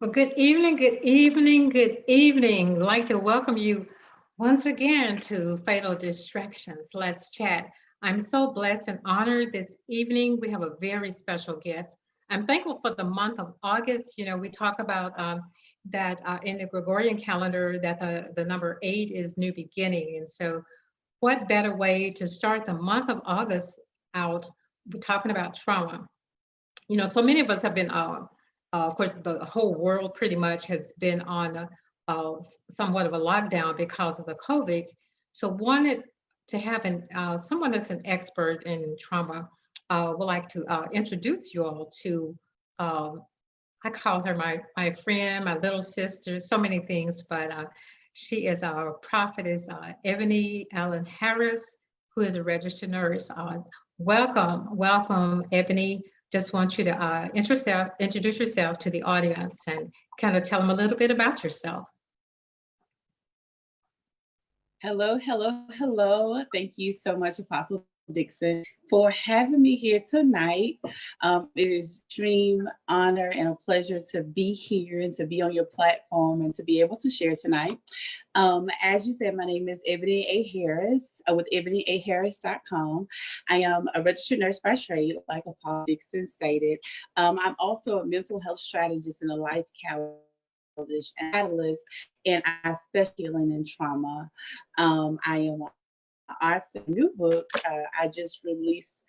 Well, good evening, good evening, good evening. I'd like to welcome you once again to Fatal Distractions. Let's chat. I'm so blessed and honored this evening. We have a very special guest. I'm thankful for the month of August. You know, we talk about that in the Gregorian calendar that the number 8 is new beginning. And so what better way to start the month of August out? We're talking about trauma. You know, so many of us have been, of course, the whole world pretty much has been on somewhat of a lockdown because of the COVID. So wanted to have someone that's an expert in trauma. Would like to introduce you all to, um, I call her my friend, my little sister, so many things, but she is our prophetess, Ebony Allen Harris, who is a registered nurse. Welcome, Ebony. Just want you to introduce yourself to the audience and kind of tell them a little bit about yourself. Hello, hello, hello. Thank you so much, Apostle Dixon, for having me here tonight. It is a extreme honor and a pleasure to be here and to be on your platform and to be able to share tonight. As you said, my name is Ebony A. Harris with ebonyaharris.com. I am a registered nurse by trade, like Apostle Dixon stated. I'm also a mental health strategist and a life catalyst, and I specialize in trauma. I am author of a new book. I just released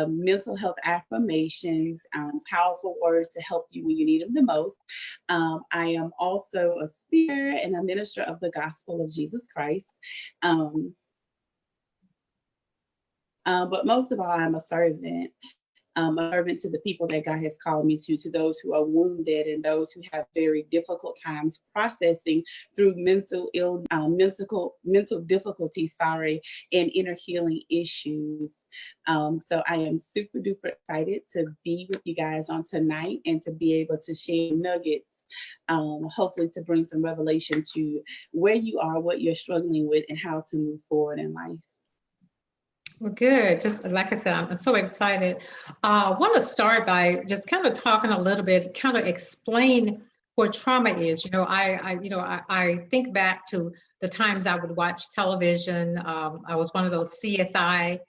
mental health affirmations, powerful words to help you when you need them the most. I am also a speaker and a minister of the gospel of Jesus Christ. But most of all, I'm a servant to the people that God has called me to those who are wounded and those who have very difficult times processing through mental difficulties, and inner healing issues. So I am super duper excited to be with you guys on tonight and to be able to share nuggets, hopefully to bring some revelation to where you are, what you're struggling with, and how to move forward in life. Well, good. Just like I said, I'm so excited. I want to start by just kind of talking a little bit, kind of explain what trauma is. You know, I think back to the times I would watch television. I was one of those CSI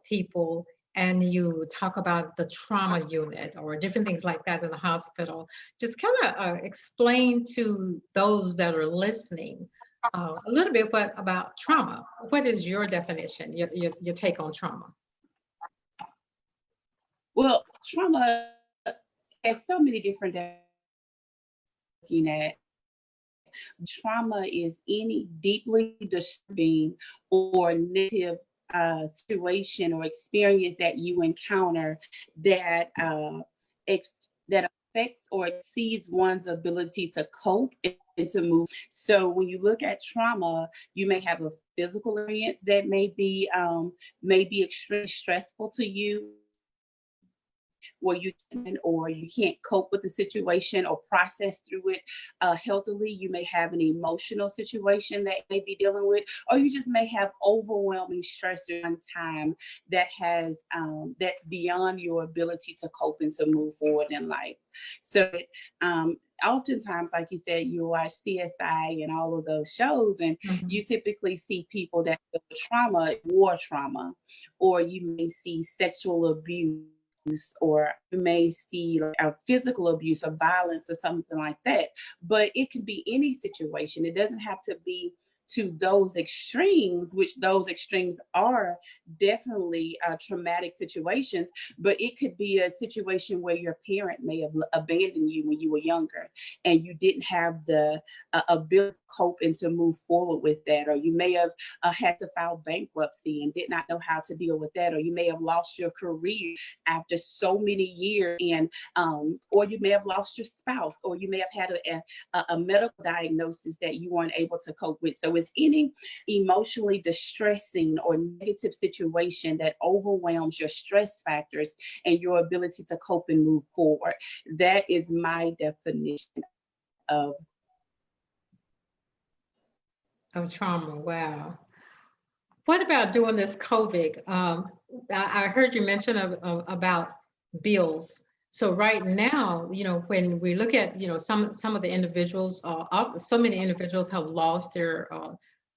people, and you talk about the trauma unit or different things like that in the hospital. Just kind of explain to those that are listening a little bit about trauma. What is your definition, your take on trauma? Well, trauma has so many different looking at. Trauma is any deeply disturbing or negative situation or experience that you encounter that that affects or exceeds one's ability to cope and to move. So when you look at trauma, you may have a physical experience that may be extremely stressful to you, where you can or you can't cope with the situation or process through it healthily. You may have an emotional situation that you may be dealing with, or you just may have overwhelming stress at one time that has that's beyond your ability to cope and to move forward in life. So oftentimes, like you said, you watch CSI and all of those shows, and you typically see people that have trauma, war trauma, or you may see sexual abuse, or you may see like physical abuse or violence or something like that. But it could be any situation. It doesn't have to be to those extremes, which those extremes are definitely traumatic situations, but it could be a situation where your parent may have abandoned you when you were younger and you didn't have the ability to cope and to move forward with that, or you may have had to file bankruptcy and did not know how to deal with that, or you may have lost your career after so many years, and or you may have lost your spouse, or you may have had a medical diagnosis that you weren't able to cope with. So it's any emotionally distressing or negative situation that overwhelms your stress factors and your ability to cope and move forward. That is my definition of trauma. Wow. What about during this COVID? I heard you mention about bills. So right now, when we look at, some of the individuals, so many individuals have lost their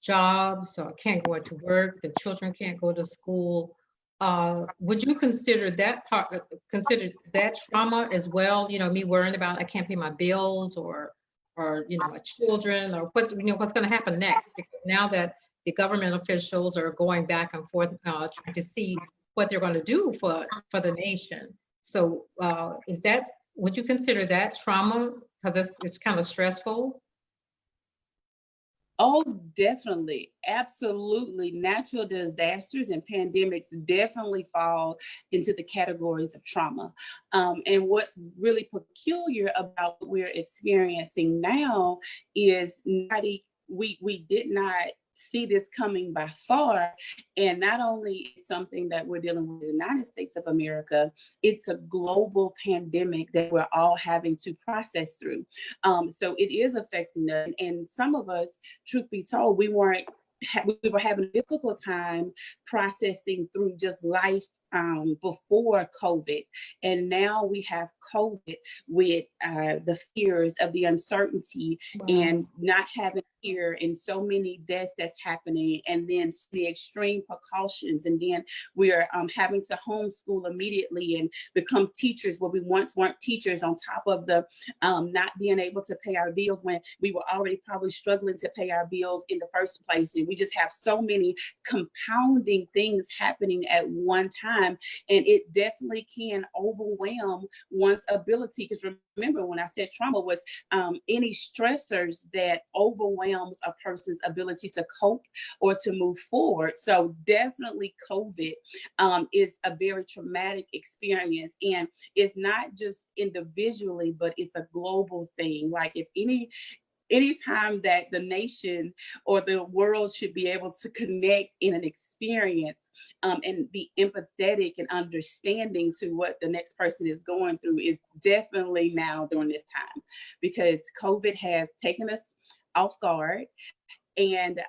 jobs, or can't go into work, their children can't go to school. Would you consider that trauma as well? Me worrying about I can't pay my bills, or my children, or what's going to happen next? Because now that the government officials are going back and forth, trying to see what they're going to do for the nation. So would you consider that trauma? Because it's kind of stressful. Oh, definitely. Absolutely. Natural disasters and pandemics definitely fall into the categories of trauma. And what's really peculiar about what we're experiencing now is we did not see this coming by far. And not only is something that we're dealing with in the United States of America, it's a global pandemic that we're all having to process through. So it is affecting us. And some of us, truth be told, we were having a difficult time processing through just life before COVID. And now we have COVID with the fears of the uncertainty Wow. and not having fear and so many deaths that's happening, and then the extreme precautions. And then we're having to homeschool immediately and become teachers where we once weren't teachers, on top of the not being able to pay our bills when we were already probably struggling to pay our bills in the first place. And we just have so many compounding things happening at one time. And it definitely can overwhelm one's ability. Because remember, when I said trauma was any stressors that overwhelms a person's ability to cope or to move forward. So definitely COVID is a very traumatic experience. And it's not just individually, but it's a global thing. Like if anytime that the nation or the world should be able to connect in an experience and be empathetic and understanding to what the next person is going through, is definitely now during this time, because COVID has taken us off guard. And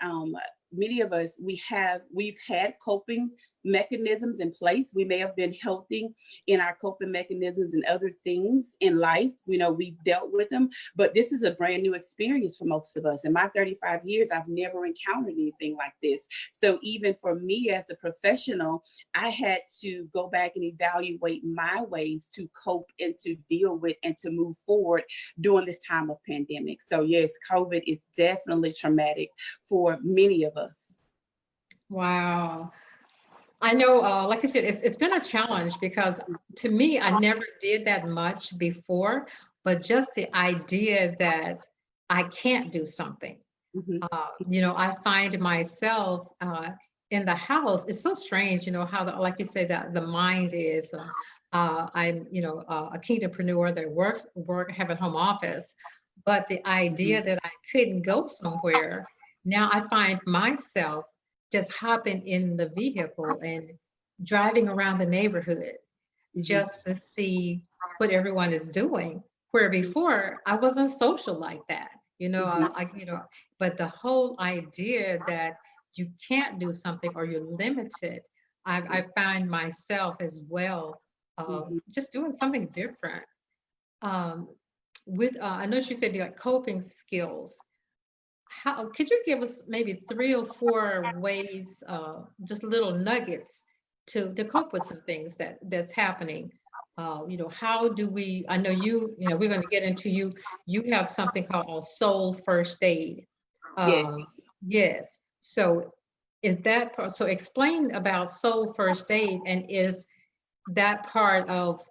many of us, we've had coping mechanisms in place. We may have been healthy in our coping mechanisms and other things in life. We've dealt with them, but this is a brand new experience for most of us. In my 35 years, I've never encountered anything like this. So even for me as a professional, I had to go back and evaluate my ways to cope and to deal with and to move forward during this time of pandemic. So yes, COVID is definitely traumatic for many of us. Wow. I know, like I said, it's been a challenge because to me, I never did that much before, but just the idea that I can't do something. Mhm. I find myself in the house. It's so strange, how like you say, that the mind is. I'm, a kingdompreneur that have a home office, but the idea Mhm. that I couldn't go somewhere, now I find myself just hopping in the vehicle and driving around the neighborhood Mhm. just to see what everyone is doing. Where before I wasn't social like that, Mhm. but the whole idea that you can't do something or you're limited, I find myself as well Mhm. just doing something different. Um, I know you said like coping skills. How could you give us maybe three or four ways, just little nuggets to cope with some things that's happening? How do we? I know we're going to get into you. You have something called a soul first aid. Yes. Yes. So so explain about soul first aid, and is that part of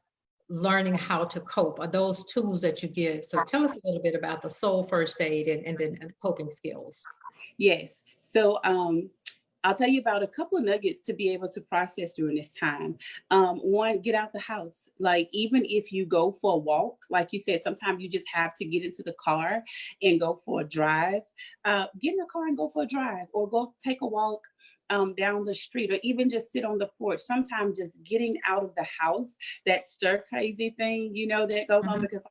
learning how to cope? Are those tools that you give? So tell us a little bit about the soul first aid and then coping skills. Yes. So I'll tell you about a couple of nuggets to be able to process during this time. One, get out the house. Like, even if you go for a walk, like you said, sometimes you just have to get into the car and go for a drive. Get in the car and go for a drive, or go take a walk down the street, or even just sit on the porch. Sometimes just getting out of the house, that stir crazy thing, that goes on, Mhm. because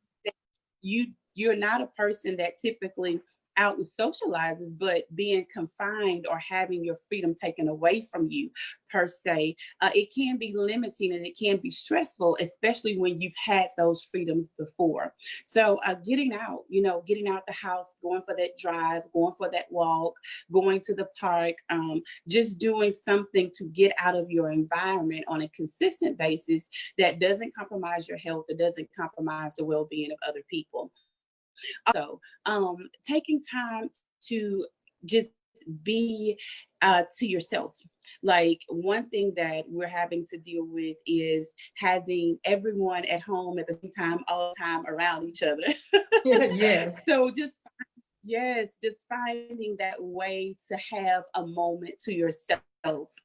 you you're not a person that typically out and socializes, but being confined or having your freedom taken away from you per se, it can be limiting and it can be stressful, especially when you've had those freedoms before. So getting out, getting out the house, going for that drive, going for that walk, going to the park, just doing something to get out of your environment on a consistent basis that doesn't compromise your health, it doesn't compromise the well-being of other people. Also, taking time to just be to yourself. Like one thing that we're having to deal with is having everyone at home at the same time, all the time around each other. Yes. So just yes, just finding that way to have a moment to yourself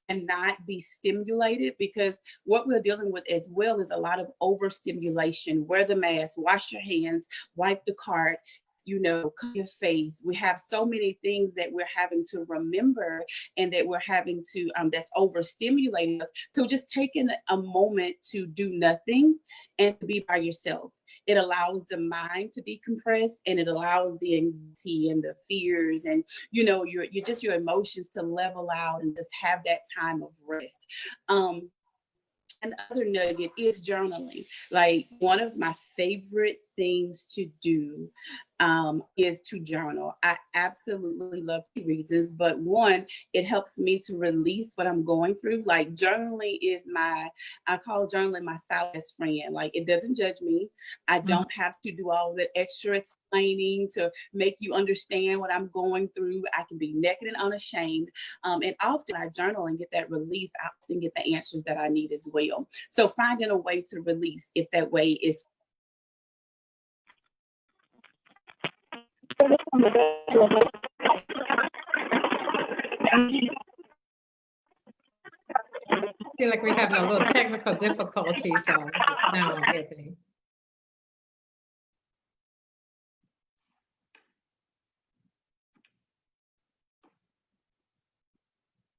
and not be stimulated, because what we're dealing with as well is a lot of overstimulation. Wear the mask, wash your hands, wipe the cart, cover your face. We have so many things that we're having to remember and that we're having to, that's overstimulating us. So just taking a moment to do nothing and to be by yourself. It allows the mind to decompress, and it allows the anxiety and the fears and your emotions to level out and just have that time of rest. Another nugget is journaling. Like one of my favorite things to do is to journal. I absolutely love 2 reasons, but one, it helps me to release what I'm going through. Like journaling is I call journaling my silent friend. Like it doesn't judge me. I don't have to do all that extra explaining to make you understand what I'm going through. I can be naked and unashamed. And often I journal and get that release. I often get the answers that I need as well. So finding a way to release, if that way is Feel like we're having a little technical difficulties with the sound, Ebony.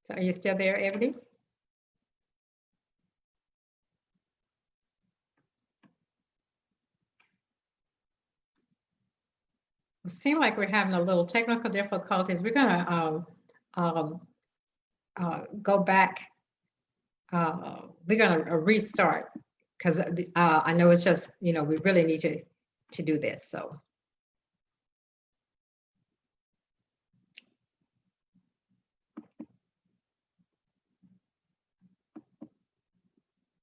So are you still there, Ebony? It seems like we're having a little technical difficulties. We're gonna go back. We're gonna restart because I know it's just we really need to do this. So.